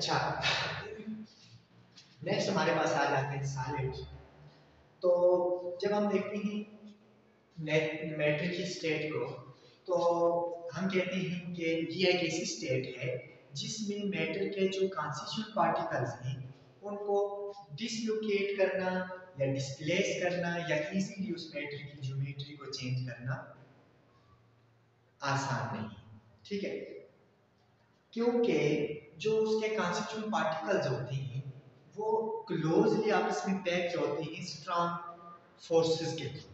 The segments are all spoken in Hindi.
अच्छा, नेक्स्ट हमारे पास आ जाते हैं सॉलिड। तो जब हम देखते हैं मैटर की स्टेट को, तो हम कहते हैं कि ये एक ऐसी स्टेट है जिसमें मैटर के जो कॉन्स्टिट्यूएंट पार्टिकल्स हैं उनको डिसलोकेट करना या डिस्प्लेस करना या इजीली उस मैटर की ज्योमेट्री को चेंज करना आसान नहीं, ठीक है। क्योंकि जो उसके कॉन्स्टिट्यूएंट पार्टिकल्स होते हैं वो क्लोजली आपस में पैक्ड होते हैं स्ट्रॉन्ग फोर्सेस के थ्रू।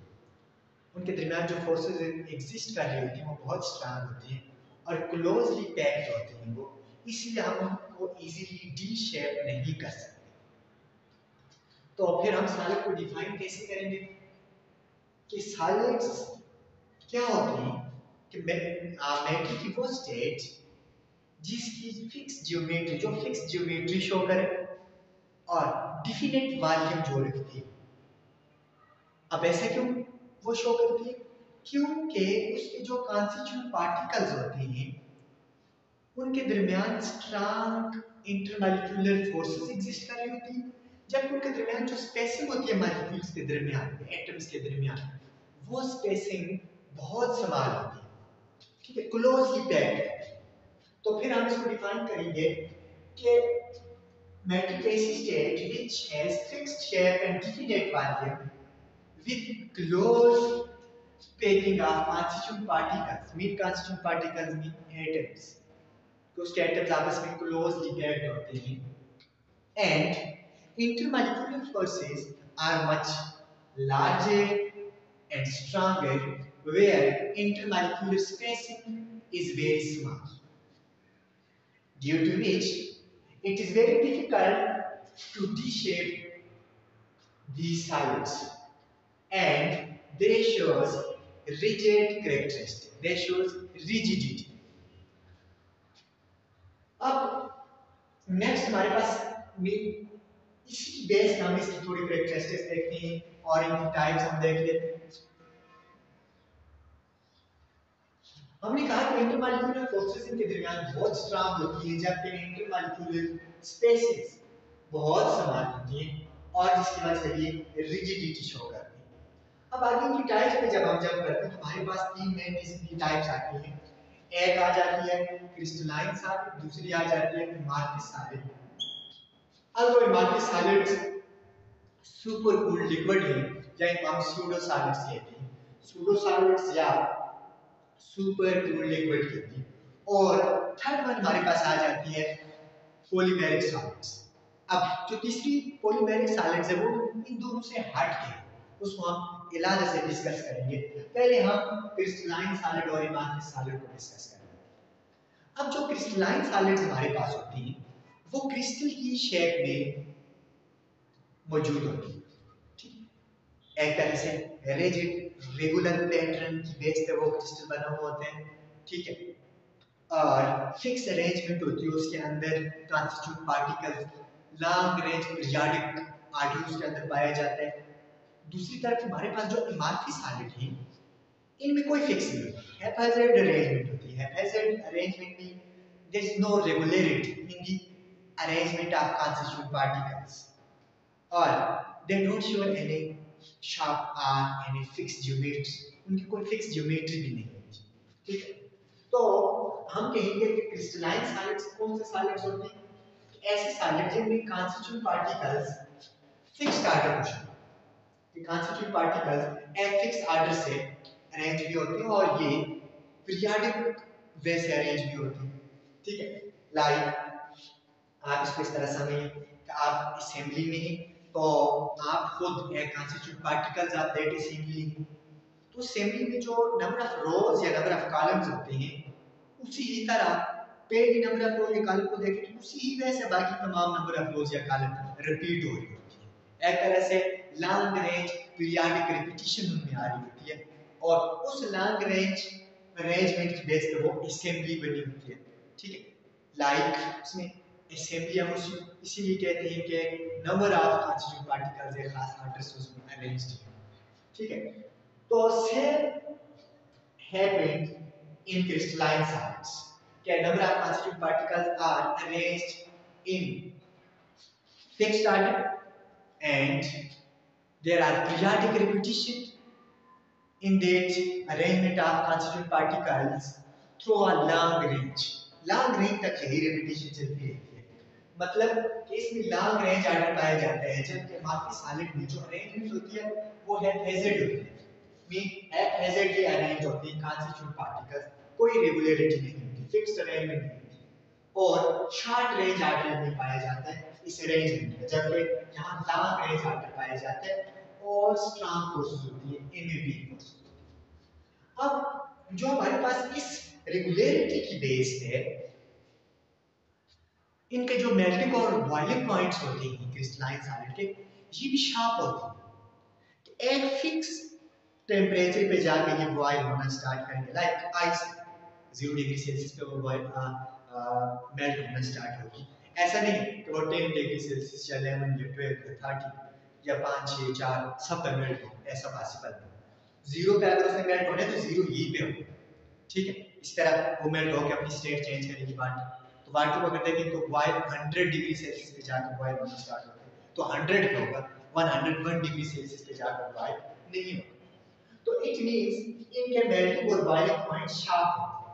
उनके दरमियान जो फोर्सेस एग्जिस्ट कर रही होती हैं वो बहुत स्ट्रांग होती हैं और क्लोजली पैक्ड होती हैं वो, इसलिए हम उनको इजीली डी शेप नहीं कर सकते। तो फिर हम सॉलिड को डिफाइन कैसे करेंगे कि सॉलिड्स क्या होते हैं कि मैटर की वो स्टेट जिसकी फिक्स ज्योमेट्री, जो फिक्स ज्योमेट्री शो करे और डिफिनेट वॉल्यूम जो रखती है। अब ऐसा क्यों वो शो करती है? क्योंकि उसके जो कॉन्स्टिट्यूएंट पार्टिकल्स होते हैं उनके दरमियान स्ट्रॉन्ग इंटरमॉलिक्यूलर फोर्सेस एग्जिस्ट कर रही होती है, जबकि उनके दरमियान जो स्पेसिंग होती है मॉलिक्यूल्स के दरमियान, एटम्स के दरमियान, वो स्पेसिंग बहुत स्मॉल होती है, ठीक है, क्लोजली पैक्ड। तो फिर हम इसको डिफाइन करेंगे कि मैटर ऐसी state which has fixed shape and definite volume with close packing of constituent particles. Mean constituent particles mean atoms. कुछ atoms आपस में closely packed होते हैं. And intermolecular forces are much larger and stronger where intermolecular spacing is very small, due to which it is very difficult to de-shape these solids, and they shows rigid characteristic, they shows rigidity. अब नेक्स्ट हमारे पास इसी बेस हम इसकी थोड़ी कैरेक्टरिस्टिक्स देखते हैं और इनकी टाइप्स हम देख लेते हैं। हमने कहा कि इंटरमॉलिक्यूलर फोर्सेस इनके दरमियान बहुत स्ट्रांग होती है, जबकि इंटरमॉलिक्यूलर स्पेसेस बहुत समान होती हैं और जिसकी वजह से ये रिजिडिटी शो करती है। अब आगे की टाइप्स पे जब हम जंप करते हैं तो हमारे पास तीन मेन किस्म की टाइप्स आती हैं। एक आ जाती है क्रिस्टलाइन सॉलिड, दूसरी आ जाती है एमॉर्फस सॉलिड। अब वो amorphous solids super cooled liquid है या इनको हम सूडो सॉलिड्स कहते हैं, सूडो सॉलिड्स या सुपर कूल्ड लिक्विड कहते हैं। और थर्ड वन हमारे पास आ जाती है पॉलीमेरिक सॉलिड्स। अब जो तीसरी पॉलीमेरिक सॉलिड्स है वो इन दोनों से हट के उसको हम इलाज से डिस्कस करेंगे। पहले हम क्रिस्टलाइन सॉलिड और एमॉर्फस सॉलिड को डिस्कस करेंगे। अब जो क्रिस्टलाइन सॉलिड्स हमारे पास होती हैं वो क्रिस्टल की शेप में मौजूद होती है, ठीक है, एक तरह से रिजिड रेगुलर पैटर्न की बेस पे वो क्रिस्टल बना हुआ होते हैं, ठीक है, और फिक्स अरेंजमेंट होती है उसके अंदर constituent particles long range periodic arteries के अंदर पाया जाता है। दूसरी तरफ हमारे पास जो एमॉर्फस सॉलिड है इनमें कोई फिक्स नहीं होती, हैप्पैजार्ड अरेंजमेंट होती है। हैप्पैजार्ड अरेंजमेंट में there is no regularity in the arrangement of constituent particles और they don't show any sharp और एनी फिक्स ज्योमेट्री, उनकी कोई फिक्स ज्योमेट्री भी नहीं होती, ठीक है। तो हम कहेंगे कि क्रिस्टलाइन सॉलिड्स कौन से सॉलिड्स होते हैं? ऐसे सॉलिड जिनमें कॉन्स्टिट्यूएंट पार्टिकल्स फिक्स्ड आर्डर में होते हैं, ये कॉन्स्टिट्यूएंट पार्टिकल्स एक फिक्स आर्डर से अरेंज भी होते हैं और ये पीरियोडिक वे से अरेंज भी होते हैं, ठीक है। लाइक आप इसको इस तरह समझिए कि आप असेंबली में हैं तो आप खुद एक कॉन्स्टिट्यूएंट पार्टिकल्स आप दैट असेंबली, तो असेंबली में जो नंबर ऑफ रोज या नंबर ऑफ कॉलम्स होते हैं उसी ही तरह पहली नंबर ऑफ रोज या कॉलम को देखें तो उसी ही वजह से बाकी तमाम नंबर ऑफ रोज या कॉलम रिपीट हो रही होती है। एक तरह से लॉन्ग रेंज पीरियोडिक रिपीटिशन उनमें आ रही होती है और उस लॉन्ग रेंज अरेंजमेंट की बेस पे वो असेंबली बनी होती है, ठीक है। लाइक उसमें असेंबली हम इसीलिए कहते हैं कि नंबर ऑफ कॉन्स्टिट्यूएंट पार्टिकल्स एक खास आर्डर से उसमें अरेंज्ड है, ठीक है। तो same happened in crystalline solids. Okay, number of constituent particles are arranged in fixed order and there are periodic repetition in that arrangement of constituent particles through a long range. Long range तक यही repetition चलती रहती है, मतलब कि इसमें long range ऑर्डर पाए जाते हैं, जबकि बाकी सॉलिड में जो अरेंजमेंट होती है वो हैphazard होती है, मीन haphazardly अरेंज होती है constituent particles, कोई रेगुलरिटी नहीं होती, फिक्स्ड अरेंजमेंट नहीं होती, और शॉर्ट रेंज ऑर्डर में पाया जाता है इस अरेंजमेंट में, जबकि यहाँ लॉन्ग रेंज ऑर्डर पाए जाते हैं और स्ट्रॉन्ग फोर्सेस होती है, इनमें वीक फोर्स। अब जो हमारे पास इस रेगुलरिटी की बेस है, इनके जो मेल्टिंग और बॉइलिंग पॉइंट्स होते हैं क्रिस्टलाइन सॉलिड के, ये भी शार्प होते हैं कि एक फिक्स टेम्परेचर पे जाके ये बॉयल होना स्टार्ट करेंगे, लाइक आइस 0 डिग्री सेल्सियस पे वो बॉयल मेल्ट होना स्टार्ट होगी। ऐसा नहीं कि वो 10 डिग्री सेल्सियस या 11 या 12 या 30 या 5 6 4 सब पे मेल्ट हो, ऐसा पॉसिबल नहीं। 0 पे अगर उसने मेल्ट होना है तो 0 यहीं पे होगा, ठीक है। इस तरह वो मेल्ट होकर अपनी स्टेट चेंज करेगी वाटर, तो वाटर को अगर देखें तो बॉयल 100 डिग्री सेल्सियस पे जाकर बॉयल होना स्टार्ट होगा, तो 100 पे होगा, 101 डिग्री सेल्सियस पे जाकर बॉयल नहीं होगा। तो इट मींस इनके मेल्टिंग और बॉइलिंग पॉइंट शार्प होते हैं,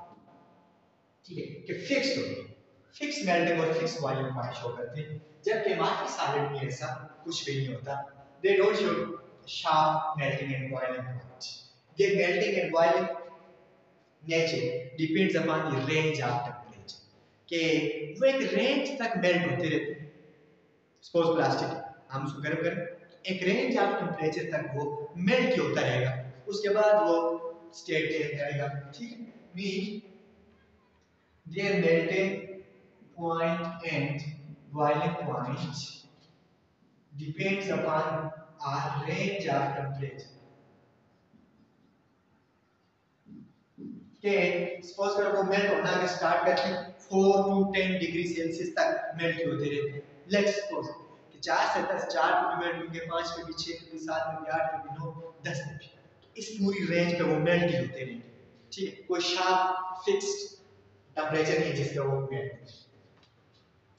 ठीक है, कि फिक्स्ड होते हैं, फिक्स मेल्टिंग और फिक्स बॉइलिंग पॉइंट शो करते हैं, जबकि बाकी सॉलिड में ऐसा कुछ भी नहीं होता, दे don't show sharp melting and boiling point. Their melting and boiling nature depends upon the range of temperature. कि वो एक रेंज तक मेल्ट होते रहते हैं। सपोज प्लास्टिक हम उसको गर्म करें, एक रेंज ऑफ टेम्परेचर तक वो मेल्ट होता रहेगा, उसके बाद वो स्टेट चेंज करेगा, ठीक है। Mean their melting point and boiling point depends upon a range of temperature. के सपोज करो वो मेल्ट होना अगर स्टार्ट करते हैं 4 to 10 डिग्री सेल्सियस तक मेल्ट होते रहते हैं। लेट्स सपोज कि 4 से 10, 4 पे भी मेल्ट होंगे, 5 पे भी, 6 पे भी, 7 पे भी, 8 पे भी, 9, 10 पे भी, तो इस पूरी रेंज पे वो मेल्ट ही होते रहेंगे, ठीक है। कोई शार्प फिक्स्ड टेम्परेचर नहीं जिसका वो मेल्ट।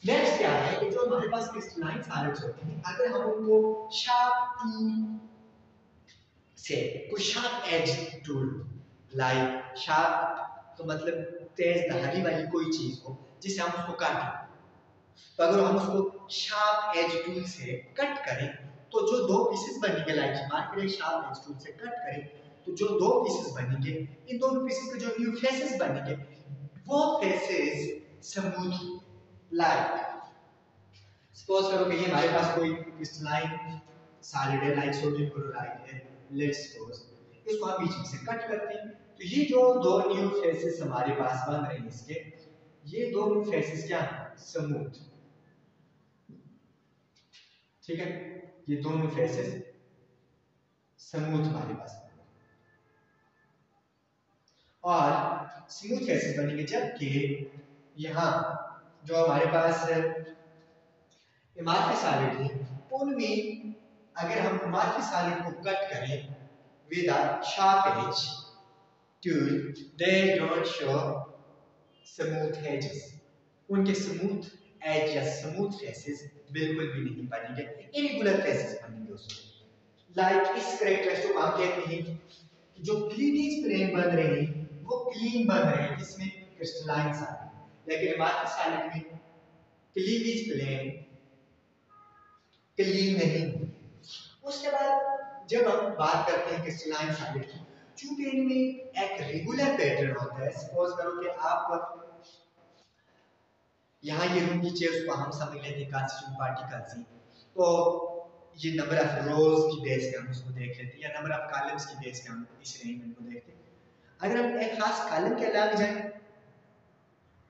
नेक्स्ट क्या है कि जो हमारे पास क्रिस्टलाइन सॉलिड्स होते हैं, अगर हम उनको शार्प टूल से, कोई sharp edge tool, like sharp तो मतलब तेज धारी वाली कोई चीज हो जिससे हम उसको काटें, तो अगर हम उसको शार्प एज टूल से कट करें तो जो दो पीसेस बनेंगे, लाइक मार्क करें शार्प एज टूल से कट करें तो जो दो पीसेस बनेंगे, इन दोनों पीसेस के जो न्यू फेसेस बनेंगे वो फेसेस स्मूथ, लाइक सपोज करो कि ये हमारे पास कोई क्रिस्टलाइन सॉलिड है, लाइक सोडियम क्लोराइड है, लेट्स सपोज इसको हम बीच में से कट करते हैं, तो ये जो दो न्यू फेसेस हमारे पास बन रहे हैं इसके, ये दो न्यू फेसेस क्या है, स्मूथ, ठीक है। ये दोनों फेसेस स्मूथ हमारे पास और स्मूथ फेसेस बनेंगे, जबकि यहाँ जो हमारे पास इमारती सॉलिड है उनमें अगर हम इमारती सॉलिड को कट करें with a sharp edge tool, they don't show smooth edges. उनके स्मूथ एज या स्मूथ फेसेस बिल्कुल भी नहीं बनेंगे, इरेगुलर फेसेस बनेंगे उसमें। लाइक इस कैरेक्टरिस्टिक को हम कहते हैं कि जो क्लीवेज प्लेन बन रहे हैं वो क्लीन बन रहे हैं, जिसमें क्रिस्टलाइन सॉलिड, लेकिन इमारती सॉलिड में क्लीवेज प्लेन क्लीन नहीं। उसके बाद जब हम बात करते हैं क्रिस्टलाइन सॉलिड की, चूंकि इनमें एक रेगुलर पैटर्न होता है, सपोज करो कि आप यहाँ ये रूम की चेयर्स को हम समझ लेते हैं कांस्टिट्यूएंट पार्टिकल्स ही, तो ये नंबर ऑफ रोज की बेस पे हम इसको देख लेते हैं या नंबर ऑफ कॉलम्स की बेस पे हम इस अरेंजमेंट को देखते हैं। अगर हम एक खास कॉलम के अलग जाएं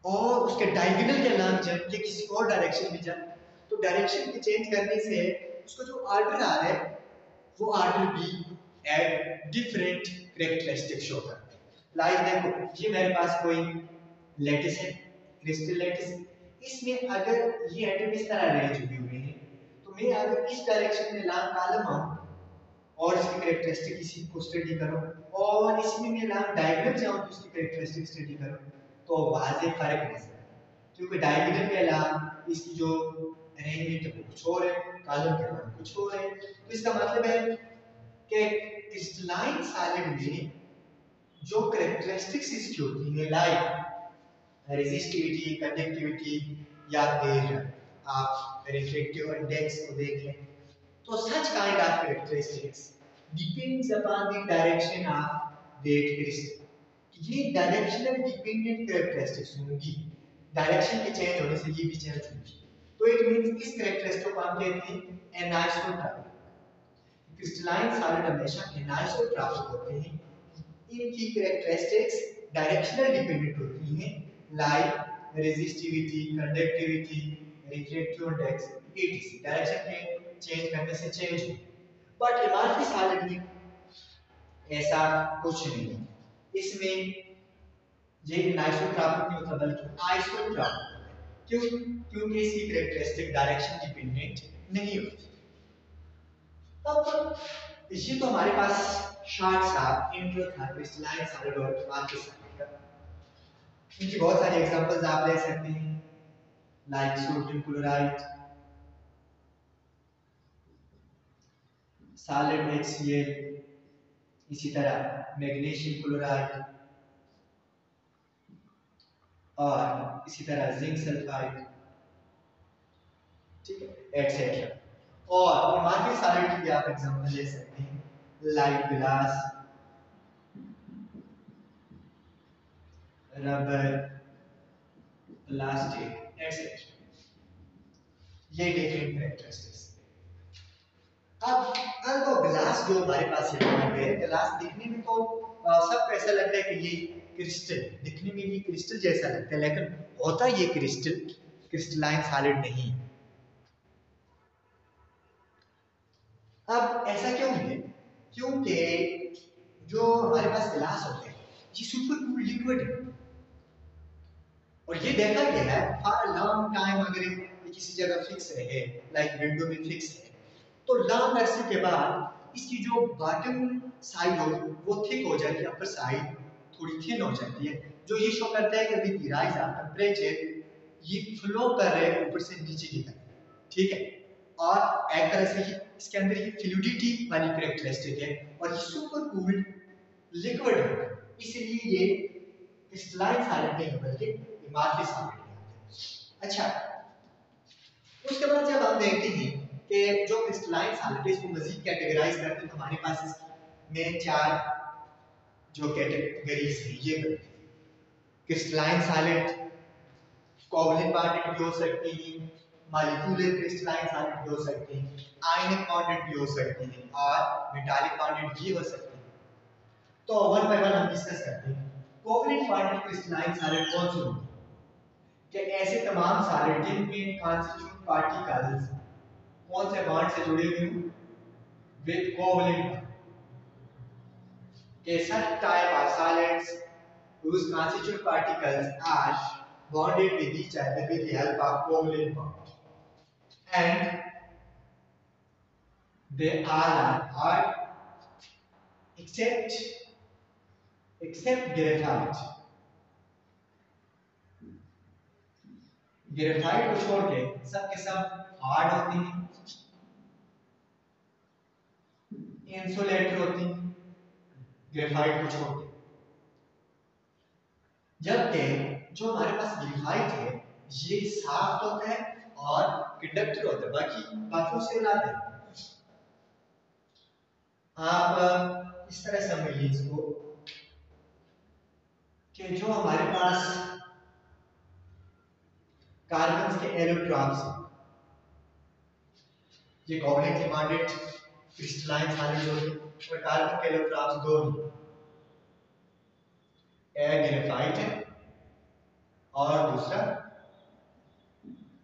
और उसके डायगोनल के अलग जाएं या किसी और डायरेक्शन में जाएं, तो डायरेक्शन के चेंज करने से उसका जो ऑर्डर आ रहा है वो ऑर्डर भी एट डिफरेंट कैरेक्टरिस्टिक शो करते हैं। लाइक देखो ये मेरे पास कोई लैटिस है, क्रिस्टल लैटिस, इसमें अगर ये एटम इस तरह अरेंज हुए हैं तो मैं अगर इस डायरेक्शन में लॉन्ग कॉलम आऊं और इसकी कैरेक्टरिस्टिक इसी को स्टडी करो और इसमें मैं लॉन्ग डायगोनल जाऊं तो इसकी कैरेक्टरिस्टिक स्टडी करो, तो वाज़ेह फर्क नजर, क्योंकि डायमीटर के अलावा इसकी जो अरेंजमेंट है वो कुछ और है, कॉलम के बाद कुछ और है। तो इसका मतलब है कि क्रिस्टलाइन सॉलिड में जो कैरेक्टरिस्टिक्स इसकी होती है लाइक रेजिस्टिविटी, कंडक्टिविटी या फिर आप रिफ्रैक्टिव इंडेक्स को देख लें, तो such kind of characteristics depends upon the direction of that crystal. ये डायरेक्शनल डिपेंडेंट कैरेक्टरिस्टिक्स होंगी, डायरेक्शन के चेंज होने से ये भी चेंज होगी। तो इट मींस इस कैरेक्टरिस्टिक को हम कहते हैं एनाइसोट्रॉपिक। क्रिस्टलाइन सॉलिड हमेशा एनाइसोट्रॉपिक होते हैं, इनकी कैरेक्टरिस्टिक्स डायरेक्शनल डिपेंडेंट होती हैं like resistivity, conductivity, refractive index etc। Direction के चेंज करने से चेंज हो। बट एमआरपी सॉलिड में ऐसा कुछ नहीं है, इसमें ये आइसोट्रॉपिक नहीं होता बल्कि आइसोट्रॉपिक। क्यों? क्योंकि इसकी कैरेक्टरिस्टिक डायरेक्शन डिपेंडेंट नहीं होती। अब ये तो हमारे पास शॉर्ट सा इंट्रो था क्रिस्टलाइन सॉलिड और एमआरपी सॉलिड का। इनकी बहुत सारी एग्जांपल्स आप ले सकते हैं like sodium chloride, solid HCl, इसी तरह मैग्नीशियम क्लोराइड और इसी तरह जिंक सल्फाइड, ठीक है, एटसेट्रा। और एमआरपी सॉलिड की आप एग्जांपल ले सकते हैं like glass, rubber, plastic etcetera. ये डिफरेंट कैरेक्टरिस्टिक्स। अब तो ग्लास जो हमारे पास है, ग्लास दिखने में तो सबको ऐसा लगता है कि ये क्रिस्टल, दिखने में ये क्रिस्टल जैसा लगता है, लेकिन होता ये क्रिस्टलाइन सॉलिड नहीं। अब ऐसा क्यों है? क्योंकि जो हमारे पास ग्लास होते हैं ये सुपर कूल लिक्विड है, और ये देखा गया है फॉर लॉन्ग टाइम अगर ये किसी जगह फिक्स रहे, लाइक विंडो में फिक्स है, तो लॉन्ग अरसे के बाद इसकी जो बॉटम साइड हो वो थिक हो जाती है, अपर साइड थोड़ी थिन हो जाती है, जो ये शो करता है कि विद राइज ऑफ टेंपरेचर ये फ्लो कर रहे हैं ऊपर से नीचे की तरफ, ठीक है। और एक तरह से इसके अंदर ये फ्लूइडिटी वाली कैरेक्टरिस्टिक है और ये सुपर कूल्ड लिक्विड है, इसलिए ये क्रिस्टलाइन सॉलिड नहीं है बल्कि एमआरपी सॉलिड है। अच्छा, उसके बाद जब हम देखते हैं कि जो क्रिस्टलाइन सॉलिड है इसको मजीद कैटेगराइज करते हैं तो हमारे पास मेन चार जो कैटेगरीज हैं ये बनती हैं। क्रिस्टलाइन सॉलिड कोवलेंट बॉन्डेड भी हो सकती हैं, मॉलिक्यूलर क्रिस्टलाइन सॉलिड भी हो सकती हैं, आयनिक बॉन्डेड भी हो सकती हैं और मेटालिक बॉन्डेड भी हो सकती हैं। तो वन बाय वन हम डिस्कस करते हैं। कोवलेंट बॉन्डेड क्रिस्टलाइन सॉलिड कौन से होते हैं? कि ऐसे तमाम सॉलिड जिनमें कॉन्स्टिट्यूएंट पार्टिकल्स कौन से बॉन्ड से जुड़े हुए हैं विद कोवलेंट, के such type of solids whose constituent particles are bonded with each other with the help of covalent bond, and they all are hard except graphite। Graphite को छोड़ के सब के सब हार्ड होती हैं, इंसुलेटर होती हैं ग्रेफाइट को छोड़ के, जबकि जो हमारे पास ग्रेफाइट है ये साफ्ट होता है और कंडक्टर होता है, बाकी से अलग है। आप इस तरह समझिए इसको कि जो हमारे पास कार्बन के एरोट्रॉप्स हैं, ये कोवलेंटली बॉन्डेड क्रिस्टलाइन सॉलिड होते हैं और कार्बन के एरोट्रॉप्स दो हैं, एक ग्रेफाइट है और दूसरा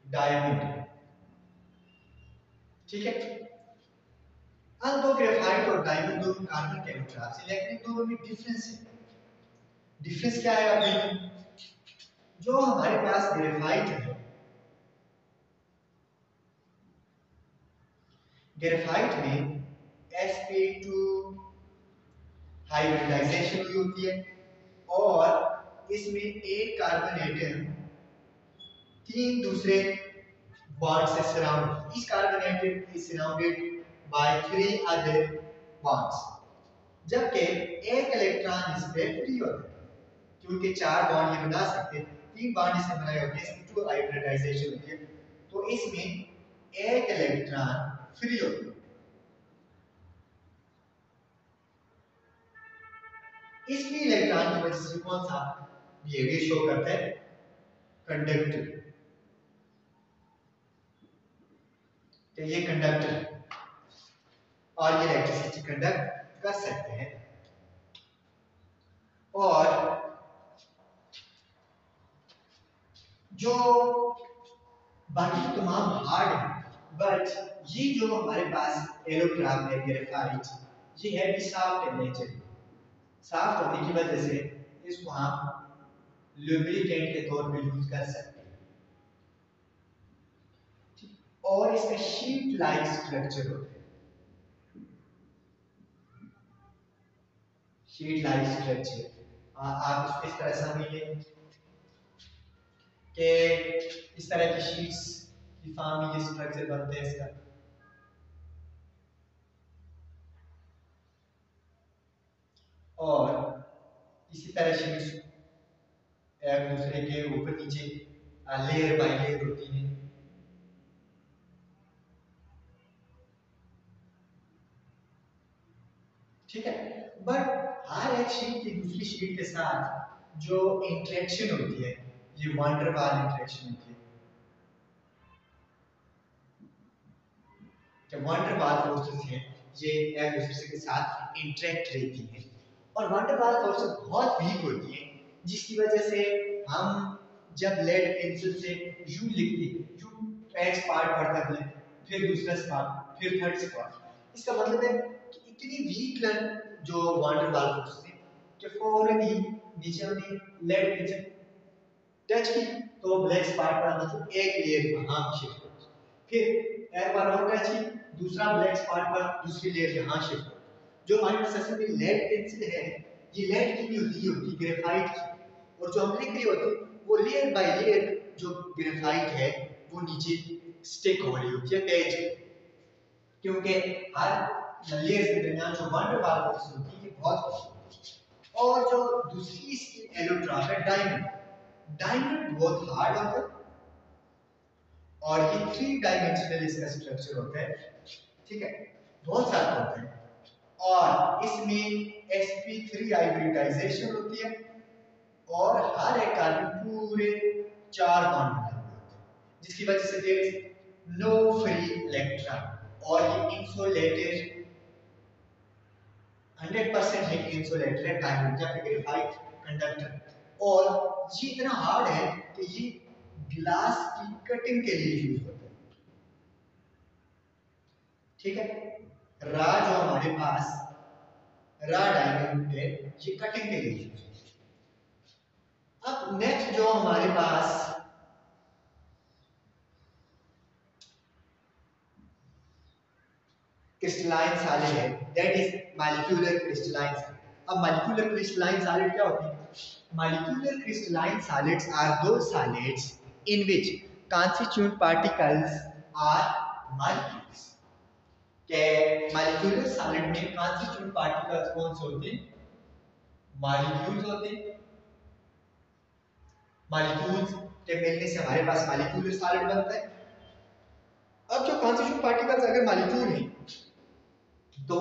डायमंड है, ठीक है। अब दो ग्रेफाइट और डायमंड दोनों कार्बन के एरोट्रॉप्स हैं, लेकिन दोनों में डिफरेंस है। डिफरेंस क्या है अभी? जो हमारे पास ग्रेफाइट है, ग्रेफाइट में sp2 हाइब्रिडाइजेशन हुई होती है और इसमें एक कार्बन एटम तीन दूसरे बॉन्ड से surround, each carbon atom is surrounded by 3 other bonds, जबकि एक इलेक्ट्रॉन इस पे फ्री होता है, क्योंकि 4 बॉन्ड ये बना सकते हैं, 3 बॉन्ड इससे बनाए होते हैं, इसमें 2 हाइब्रिडाइजेशन होती है, तो इसमें एक इलेक्ट्रॉन फ्री होता है। इस फ्री इलेक्ट्रॉन की वजह से कौन सा बिहेवियर शो करता है, कंडक्टिव, तो ये कंडक्टर और ये इलेक्ट्रिसिटी कंडक्ट कर सकते हैं। और जो बाकी तो तमाम हार्ड है, बट ये जो हमारे पास एलोट्राम है, ग्रेफाइट, ये है भी सॉफ्ट है नेचर, सॉफ्ट होने की वजह से इसको हम लुब्रिकेंट के तौर पे यूज कर सकते हैं, और इसका शीट लाइक स्ट्रक्चर होता है, शीट लाइक स्ट्रक्चर। आप इसको इस तरह समझिए कि इस तरह की शीट्स की फॉर्म में ये स्ट्रक्चर बनते हैं इसका, और इसी तरह शीट्स एक दूसरे के ऊपर नीचे लेयर बाय लेयर होती हैं। ठीक है, बट हर एक शीट की दूसरी शीट के साथ जो इंटरेक्शन होती है, ये वंडर वाल इंटरेक्शन होती है, जो वंडर वाल फोर्सेस हैं ये एक दूसरे के साथ इंटरेक्ट रहती हैं, और वंडर वाल फोर्सेस बहुत वीक होती हैं, जिसकी वजह से हम जब लेड पेंसिल से यू लिखते हैं, यू एक स्पार्क पड़ता है, फिर दूसरा स्पार्क, फिर थर्ड स्पार्क, इसका मतलब है कि इतनी वीक जो वंडर वाल फोर्सेस हैं कि फौरन ही नीचे हमने लेड पेंसिल टच की तो ब्लैक स्पार्क पड़ा, मतलब एक लेयर यहाँ शिफ्ट हो, फिर एक बार और टच की, दूसरा ब्लैक स्पॉट पर, दूसरी लेयर यहाँ शिफ्ट हो। जो हमारे पास असल में लेड पेंसिल है, ये लेड की नहीं होती, ये होती ग्रेफाइट की, और जो हम लिख रहे होते वो लेयर बाय लेयर जो ग्रेफाइट है वो नीचे स्टिक हो रही होती है पेज, क्योंकि हर लेयर के दरमियान जो वंडर वाल फोर्स होती है ये बहुत होती है। और जो दूसरी इसकी एलोट्रॉप है डायमंड, डायमंड बहुत हार्ड होता है, और ये 3 डायमेंशनल इसका स्ट्रक्चर होता है, ठीक है, बहुत सारा होता है, और इसमें sp3 हाइब्रिडाइजेशन होती है, और हर एक कार्बन पूरे 4 बॉन्ड बनाए हुए होते हैं, जिसकी वजह से there is no free electron, और ये इंसुलेटेड 100% है, इंसुलेटेड डायमंड, जबकि ग्रेफाइट कंडक्टर, और ये इतना हार्ड है कि ये ग्लास की कटिंग के लिए यूज होता है। ठीक है, रा जो हमारे पास रा डायमंड है ये कटिंग के लिए यूज होता है। अब नेक्स्ट जो हमारे पास क्रिस्टलाइन सॉलिड है, that is molecular crystalline solid. अब मॉलिक्यूलर क्रिस्टलाइन सॉलिड क्या होती है? Molecular crystalline solids are those solids in which constituent particles are molecules। के मॉलिक्यूलर सॉलिड में constituent particles कौन से होते हैं? मॉलिक्यूल्स होते हैं। मॉलिक्यूल्स के मिलने से हमारे पास मॉलिक्यूलर सॉलिड बनता है। अब जो constituent particles अगर मॉलिक्यूल हैं तो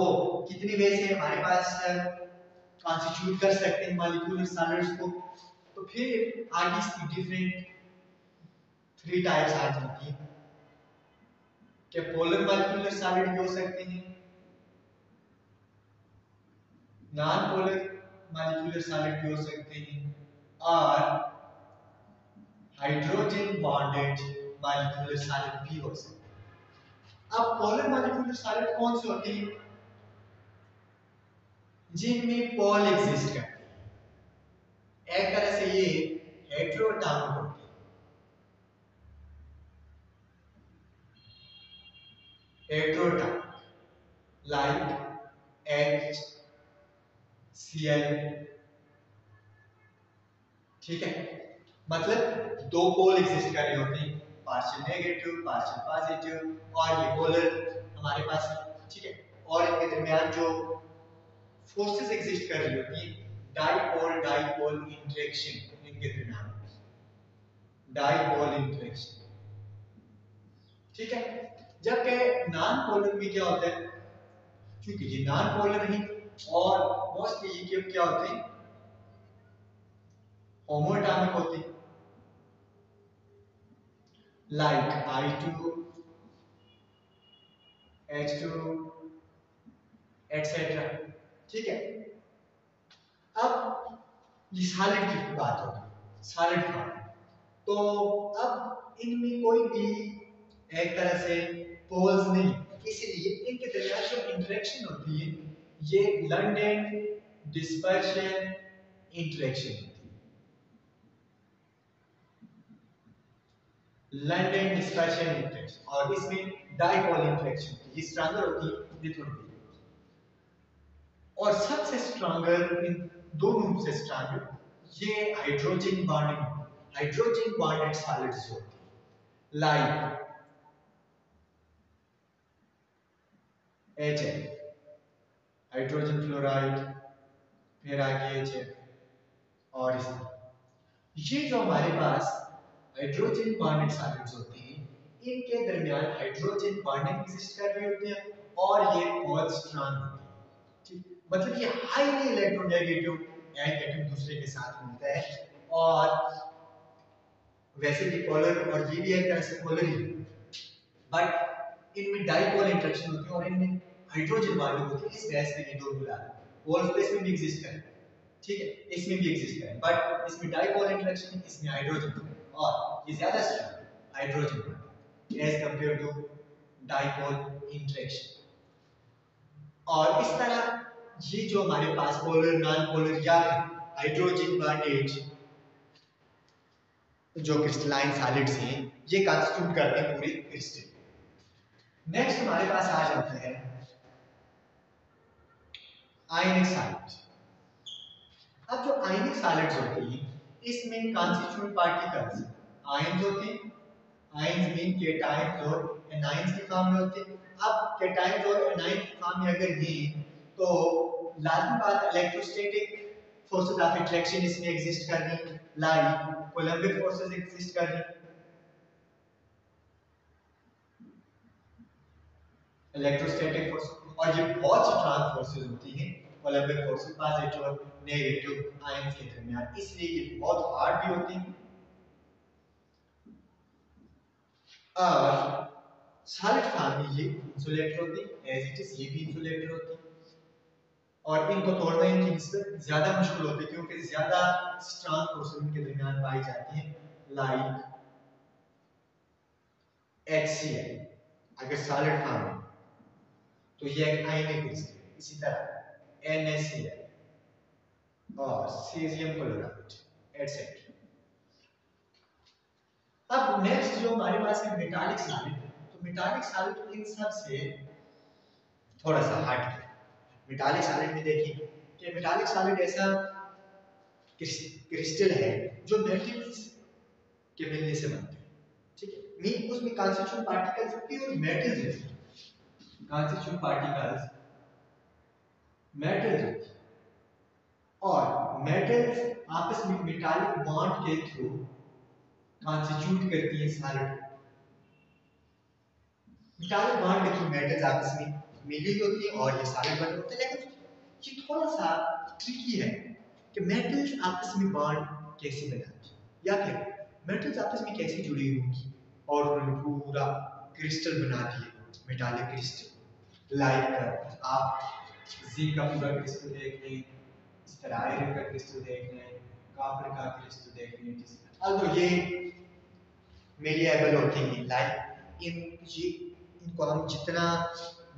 कितनी वे से हमारे पास कॉन्स्टिट्यूट कर सकते हैं मॉलिक्यूलर सॉलिड्स को, तो फिर आगे इसकी डिफरेंट 3 टाइप्स आ जाती हैं कि पोलर मॉलिक्यूलर सॉलिड भी हो सकते हैं, नॉन पोलर मॉलिक्यूलर सॉलिड भी हो सकते हैं, और हाइड्रोजन बॉन्डेड मॉलिक्यूलर सॉलिड भी हो सकते हैं। अब पोलर मॉलिक्यूलर सॉलिड कौन से होते हैं? जिनमें पोल एग्जिस्ट करते हैं, एक तरह से ये हेटेरोटॉमिक होते हैं, हेटेरोटॉमिक, लाइक HCl। ठीक है, मतलब दो पोल एग्जिस्ट कर रहे होते हैं, पार्शियल नेगेटिव पार्शियल पॉजिटिव, और ये पोलर हमारे पास, ठीक है। और इनके दरमियान जो फोर्सेस एग्जिस्ट कर रही होती है, डाइपोल इंटरेक्शन इनके दरमियान, डाइपोल इंटरेक्शन, ठीक है। जबकि नॉन पोलर में क्या होता है, क्योंकि ये नॉन पोलर है और मोस्टली ये क्या होते हैं, होमोएटॉमिक होते हैं, लाइक I2 H2 एटसेट्रा, ठीक है। अब ये सॉलिड की बात होगी, सॉलिड फॉर्म, तो अब इनमें कोई भी एक तरह से पोल्स नहीं, इसलिए इनके दरमियान जो इंटरेक्शन होती है ये लंडन डिस्पर्शन इंटरेक्शन होती है, लंडन डिस्पर्शन इंटरेक्शन, और इसमें डाइपोल इंटरेक्शन होती है, ये स्ट्रॉन्गर होती है, ये थोड़ी वीक होती है। और सबसे स्ट्रॉन्गर इन दोनों से स्ट्रॉन्गर ये हाइड्रोजन बॉन्डेड सॉलिड्स होती है, लाइक HF हाइड्रोजन फ्लोराइड, फिर आगे HF, और इस ये जो हमारे पास हाइड्रोजन बॉन्डेड सॉलिड्स होती हैं, इनके दरमियान हाइड्रोजन बॉन्डिंग एग्जिस्ट कर रही होती है और ये बहुत स्ट्रांग होती है, ठीक। मतलब ये हाईली इलेक्ट्रोनेगेटिव एक एटम दूसरे के साथ मिलता है, और वैसे भी पोलर, और ये भी एक तरह से पोलर ही, बट इनमें डाइपोल इंटरेक्शन होती है और इनमें हाइड्रोजन बॉन्डिंग होती है, इस वजह से ये दो मिला है, पोल स्पेस में भी एग्जिस्ट करे, ठीक है, इसमें भी एग्जिस्ट करे, बट इसमें डाइपोल इंटरेक्शन, इसमें हाइड्रोजन, और ये ज्यादा strong hydrogen as compare to dipole interaction. और इस तरह ये जो हमारे पास पोलर नॉन पोलर या हाइड्रोजन बॉन्डेड जो क्रिस्टलाइन सॉलिड्स हैं ये कंस्टिट्यूट करते हैं पूरी क्रिस्टल। नेक्स्ट हमारे पास आ जाता है आयनिक सॉलिड्स। अब जो आयनिक सॉलिड्स होती हैं इसमें कॉन्स्टिट्यूएंट पार्टिकल्स आयंस होते हैं, आयंस मीन केटायंस और एनायंस की फॉर्म में होते हैं। अब केटायंस और एनायंस की फॉर्म में अगर ये तो लाजमी बात इलेक्ट्रोस्टैटिक फोर्सेस ऑफ अट्रैक्शन इसमें एग्जिस्ट कर रही हैं, लाइक कोलम्बिक फोर्सेस एग्जिस्ट कर रही हैं, इलेक्ट्रोस्टैटिक फोर्स, और ये बहुत स्ट्रांग फोर्सेस होती हैं कोलम्बिक फोर्सेस पॉजिटिव और नेगेटिव आयंस के दरमियान, इसलिए ये बहुत हार्ड भी होती हैं। और सॉलिड फॉर्म में ये इंसुलेटर होती है, एज इट इज ये भी इंसुलेटर होती है, और इनको तोड़ना इनकी निस्बत ज्यादा मुश्किल होती है क्योंकि ज्यादा स्ट्रांग फोर्सेस इनके दरमियान पाई जाती हैं, लाइक HCl अगर सॉलिड फॉर्म में तो ये एक आयनिक क्रिस्टल, इसी तरह NaCl और सीजियम क्लोराइड एटसेट्रा। अब नेक्स्ट जो हमारे पास है मेटालिक सॉलिड, तो मेटालिक सॉलिड इन सब से थोड़ा सा हट है। मेटालिक सॉलिड में देखिए कि मेटालिक सॉलिड ऐसा क्रिस्टल है जो मेटल्स के मिलने से बनता है, ठीक है, मीन उसमें कॉन्स्टिट्यूएंट पार्टिकल्स प्योर मेटल्स होते हैं, कॉन्स्टिट्यूएंट पार्टिकल्स मेटल्स होते हैं, और मेटल्स आपस में मेटालिक बॉन्ड के थ्रू कॉन्स्टिट्यूट करती है सॉलिड। मेटालिक बॉन्ड के थ्रू मेटल्स आपस में मिली होती है और ये सॉलिड बन होते हैं, लेकिन ये थोड़ा सा ट्रिकी है कि मेटल्स आपस में बॉन्ड कैसे बनाते हैं या फिर मेटल्स आपस में कैसे जुड़ी होंगी और पूरा क्रिस्टल बनाती है मेटालिक क्रिस्टल। लाइक आप जिंक का पूरा क्रिस्टल देख लें, इस तरह आयरन का क्रिस्टल देख लें, कॉपर का क्रिस्टल देख लें, तो ये मेलिएबल होते हैं, लाइक इनको हम जितना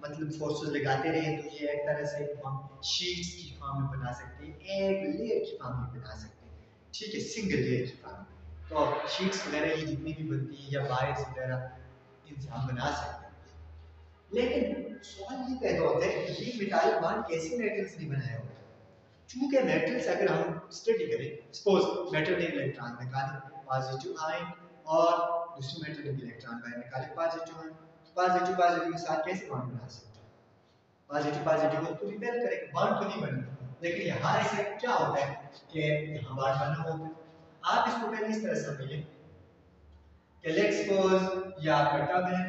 मतलब फोर्सेस लगाते रहे तो ये एक तरह से हम शीट्स की फॉर्म में बना सकते हैं, एक लेयर की फॉर्म में बना सकते हैं, ठीक है, सिंगल लेयर की फॉर्म में। तो शीट्स वगैरह ये जितनी भी बनती हैं या वायर्स वगैरह इनसे हम बना सकते हैं। लेकिन सवाल ये पैदा होता है कि ये मेटालिक बॉन्ड कैसे मेटल्स ने बनाया होगा, क्योंकि मेटल्स अगर हम स्टडी करें, सपोज मेटल ने इलेक्ट्रॉन निकाले, पॉजिटिव आयन और दूसरी मेटल इलेक्ट्रॉन बाय निकाले पॉजिटिव आयन। पॉजिटिव पॉजिटिव के साथ कैसे बॉन्ड बना सकते हैं? पॉजिटिव पॉजिटिव को तो रिपेल करेगा, बॉन्ड तो नहीं बनता। लेकिन यहाँ ऐसे क्या होता है कि यहाँ बॉन्ड बना होता है। आप इसको पहले इस तरह समझिए कि लेट्स सपोज ये आपका टब है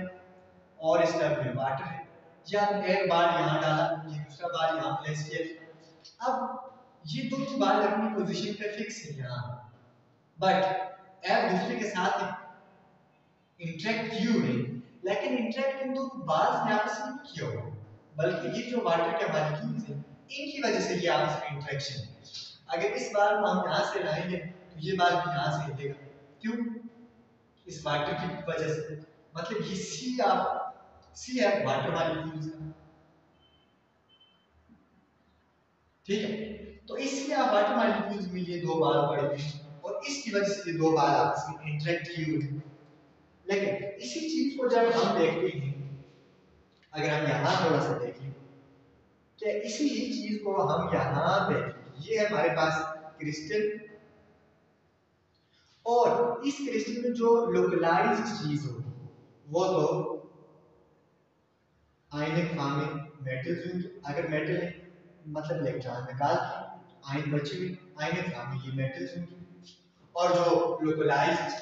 और इस टब में वाटर है, या एक बार यहाँ डाला, ये दूसरा बार यहाँ प्लेस किया। अब ये दोनों बार अपनी पोजीशन पे फिक्स है यहाँ, बट एक दूसरे के साथ इंटरेक्ट किए हुए, लेकिन इंटरेक्ट इन दोनों बार्स ने आपस में नहीं किया हुआ, बल्कि ये जो वाटर के मॉलिक्यूल्स हैं इनकी वजह से ये आपस में इंटरेक्शन है। अगर इस बार को हम यहाँ से लाएंगे तो ये बार भी यहाँ से हिलेगा, क्यों? इस वाटर की वजह से। मतलब ये सी है वाटर मॉलिक्यूल्स का, ठीक है। तो इसलिए आप वाटर मॉलिक्यूल्स में ये दो बार पड़े हुए और इसकी वजह से ये दो बार आपस में इंटरेक्ट किए हुए। लेकिन इसी चीज को जब हम देखते हैं, अगर हम यहाँ थोड़ा सा देखें कि इसी चीज को हम यहाँ देखें, ये है हमारे पास क्रिस्टल, और इस क्रिस्टल में जो लोकलाइज्ड चीज हो वो तो आयनिक फॉर्म में मेटल्स होंगे। अगर मेटल है मतलब इलेक्ट्रॉन निकाल के आयन बचे हुए आयनिक फॉर्म में ये मेटल्स होंगे, और जो लोकलाइज्ड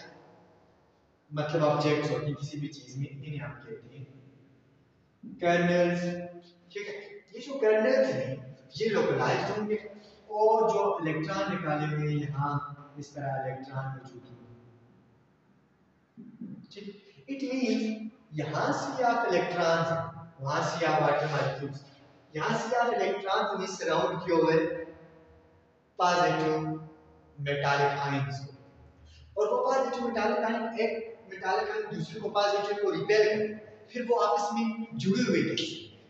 मतलब ऑब्जेक्ट्स होते हैं किसी भी चीज में, इन्हें हम कहते हैं कर्नल्स, ठीक है। ये जो कर्नल्स हैं ये लोकलाइज्ड होंगे, और जो इलेक्ट्रॉन निकाले हुए यहाँ इस तरह इलेक्ट्रॉन मौजूद होंगे, ठीक। इट मींस यहाँ से आप इलेक्ट्रॉन्स, वहां से आप वाटर मॉलिक्यूल्स, यहाँ से आप इलेक्ट्रॉन्स में सराउंड किए हुए पॉजिटिव मेटालिक आयंस, और वो पॉजिटिव मेटालिक आयन एक मेटालिक आयन दूसरे को पॉजिटिव को रिपेल करे, फिर वो आपस में जुड़े हुए थे।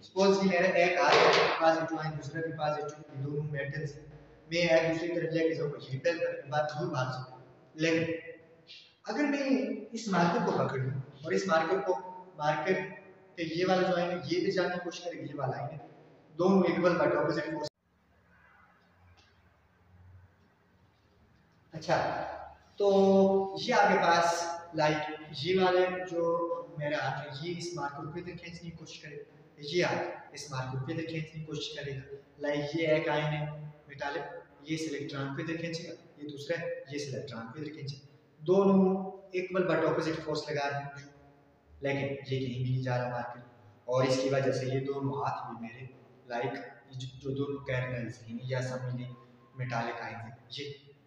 सपोज कि मेरा एक आयन पॉजिटिव आयन दूसरा भी पॉजिटिव, दोनों मेटल्स मैं एक दूसरे की तरफ लेके जाऊँ रिपेल करने बात दूर भाग सकूं। लेकिन अगर मैं इस मार्कर को पकड़ लूं और इस मार्कर पे ये वाला जो है ये भी जाने की कोशिश करेगी, ये वाला है दोनों इक्वल बट ऑपोजिट फोर्स। अच्छा, तो ये आपके पास लाइक ये वाले जो मेरा हाथ है ये इस मार्कर को इधर खींचने की कोशिश करेगा, ये हाथ इस मार्कर को इधर खींचने की कोशिश करेगा। लाइक ये एक आयन है मेटालिक, ये इस इलेक्ट्रॉन को इधर खींचेगा, ये दूसरा है ये इस इलेक्ट्रॉन को इधर खींचेगा, दोनों इक्वल बट ऑपोजिट फोर्स लगा रहे हैं, लेकिन ये कहीं भी नहीं जा रहा मार्कर, और इसकी वजह से ये दोनों हाथ भी मेरे लाइक जो दोनों कर्नल्स हैं या समझिए मेटालिक आयन हैं ये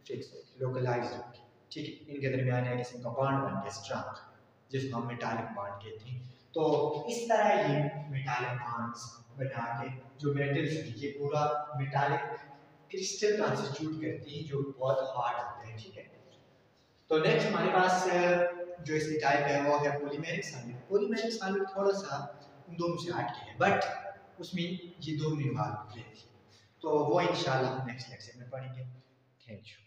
फिक्स हो गए, लोकलाइज्ड हो गए, ठीक है। इनके दरमियान एक किस्म का बॉन्ड बन गया स्ट्रॉन्ग, जिसको हम मेटालिक बॉन्ड कहते हैं। तो इस तरह ये मेटालिक बॉन्ड्स बना के जो मेटल्स हैं ये पूरा मेटालिक क्रिस्टल कॉन्स्टिट्यूट करती हैं जो बहुत हार्ड होते हैं, ठीक है। तो नेक्स्ट हमारे पास जो इसकी टाइप है वो है पॉलीमेरिक सॉलिड। पॉलीमेरिक सॉलिड थोड़ा सा उन दोनों से हट के है, बट उसमें ये दोनों इन्वॉल्व रहती है, तो वो इंशाल्लाह हम नेक्स्ट लेक्चर में पढ़ेंगे। Thank you.